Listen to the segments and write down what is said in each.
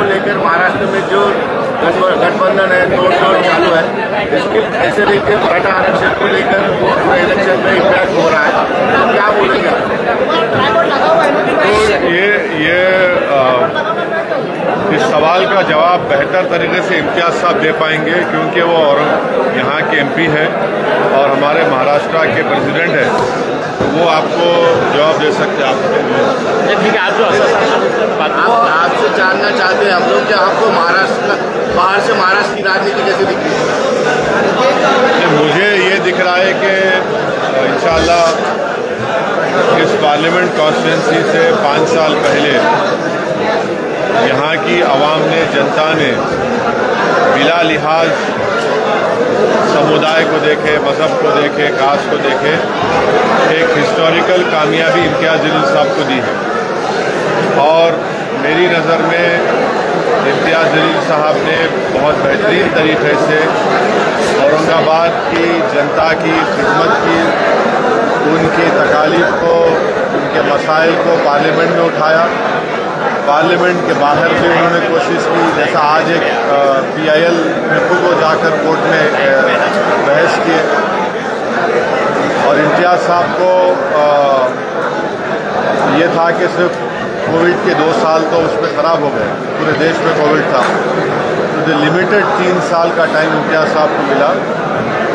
को लेकर महाराष्ट्र में जो गठबंधन है, तोड़ चालू है, इसके ऐसे देखिए मराठा आरक्षण को लेकर पूरे इलेक्शन में इम्पैक्ट हो रहा है, तो क्या बोलेंगे? तो ये इस सवाल का जवाब बेहतर तरीके से इम्तियाज साहब दे पाएंगे, क्योंकि वो और यहाँ के एमपी हैं और हमारे महाराष्ट्र के प्रेसिडेंट हैं, तो वो आपको जवाब दे सकते हैं। ठीक है, आपसे जानना चाहते हैं हम लोग कि आपको महाराष्ट्र बाहर से महाराष्ट्र की राजनीति कैसे दिख रही है? मुझे ये दिख रहा है कि इंशाल्लाह इस पार्लियामेंट कॉन्स्टिट्यूंसी से 5 साल पहले यहाँ की आवाम ने, जनता ने बिला लिहाज समुदाय को देखे, मज़हब को देखे, कास्ट को देखे, एक हिस्टोरिकल कामयाबी इम्तियाज़ जलील साहब को दी है। और मेरी नज़र में इम्तियाज़ जलील साहब ने बहुत बेहतरीन तरीके से औरंगाबाद की जनता की खिदमत की, उनकी तकालीफ को, उनके मसाइल को पार्लियामेंट में उठाया। पार्लियामेंट के बाहर भी उन्होंने कोशिश की, जैसा आज एक PIL में खुद वो जाकर कोर्ट में बहस किए। और इम्तियाज़ साहब को ये था कि सिर्फ कोविड के 2 साल तो उसमें ख़राब हो गए, पूरे देश में कोविड था, तो जो लिमिटेड 3 साल का टाइम इम्तियाज़ साहब को मिला,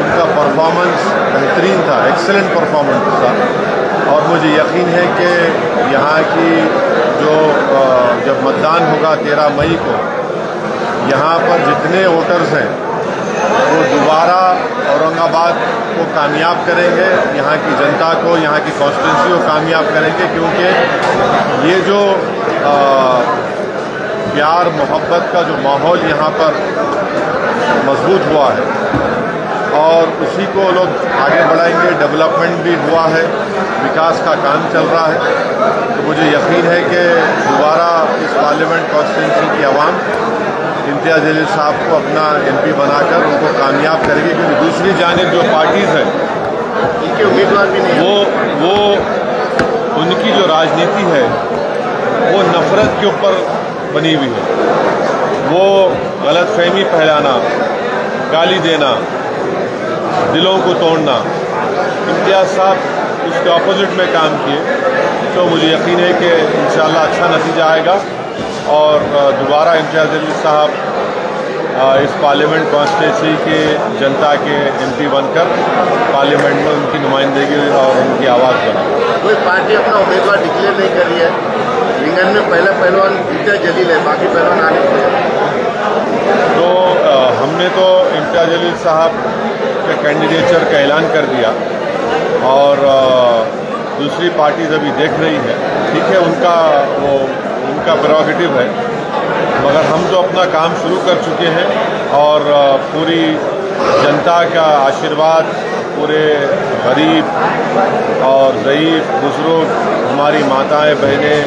उनका परफॉर्मेंस बेहतरीन था, एक्सेलेंट परफॉर्मेंस था। और मुझे यकीन है कि यहाँ की जो जब मतदान होगा 13 मई को, यहाँ पर जितने वोटर्स हैं वो दोबारा औरंगाबाद को कामयाब करेंगे, यहाँ की जनता को, यहाँ की कॉन्स्टिट्यूंसी को कामयाब करेंगे, क्योंकि ये जो प्यार मोहब्बत का जो माहौल यहाँ पर मजबूत हुआ है और उसी को लोग आगे बढ़ाएंगे। डेवलपमेंट भी हुआ है, विकास का काम चल रहा है, तो मुझे यकीन है कि दोबारा इस पार्लियामेंट कॉन्स्टिट्यूंसी की आवाम इम्तियाज़ जलील साहब को अपना MP बनाकर उनको कामयाब करेगी, क्योंकि दूसरी जानिब जो पार्टीज़ हैं उनके उम्मीदवार भी नहीं, वो उनकी जो राजनीति है वो नफ़रत के ऊपर बनी हुई है। वो गलतफहमी फैलाना, गाली देना, दिलों को तोड़ना। इम्तियाज़ साहब उसके ऑपोजिट में काम किए, तो मुझे यकीन है कि इंशाअल्लाह अच्छा नतीजा आएगा और दोबारा इम्तियाज़ जलील साहब इस पार्लियामेंट कॉन्स्टिट्यूंसी के जनता के MP बनकर पार्लियामेंट में उनकी नुमाइंदगी और उनकी आवाज़ बना। कोई पार्टी अपना उम्मीदवार डिक्लेयर नहीं कर रही है, रिंगन में पहला पहलवान इम्तियाज़ जलील है, बाकी पहलवान आने। तो हमने तो इम्तियाज़ जलील साहब के कैंडिडेचर का ऐलान कर दिया और दूसरी पार्टीज अभी देख रही है। ठीक है, उनका प्रेरोगेटिव है, मगर हम तो अपना काम शुरू कर चुके हैं और पूरी जनता का आशीर्वाद, पूरे गरीब और ज़ईफ़, बुज़ुर्ग, हमारी माताएं, बहनें,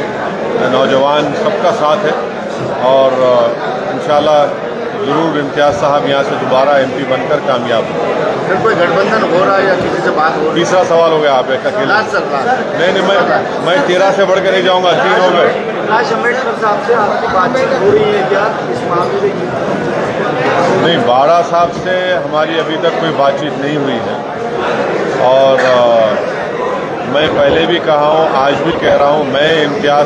नौजवान, सबका साथ है और इंशाअल्लाह ज़रूर इम्तियाज़ साहब यहाँ से दोबारा MP बनकर कामयाब हो। फिर कोई गठबंधन हो रहा है या किसी से बात हो रही है? तीसरा सवाल हो गया आप एक अकेला। नहीं, मैं 13 से बढ़ कर नहीं जाऊँगा, 3 हो गए। प्रकाश अम्बेडकर साहब से आपकी बातचीत हो रही है क्या इस मामले में? नहीं, बाड़ा साहब से हमारी अभी तक कोई बातचीत नहीं हुई है और मैं पहले भी कहा हूँ, आज भी कह रहा हूँ, मैं इम्तियाज़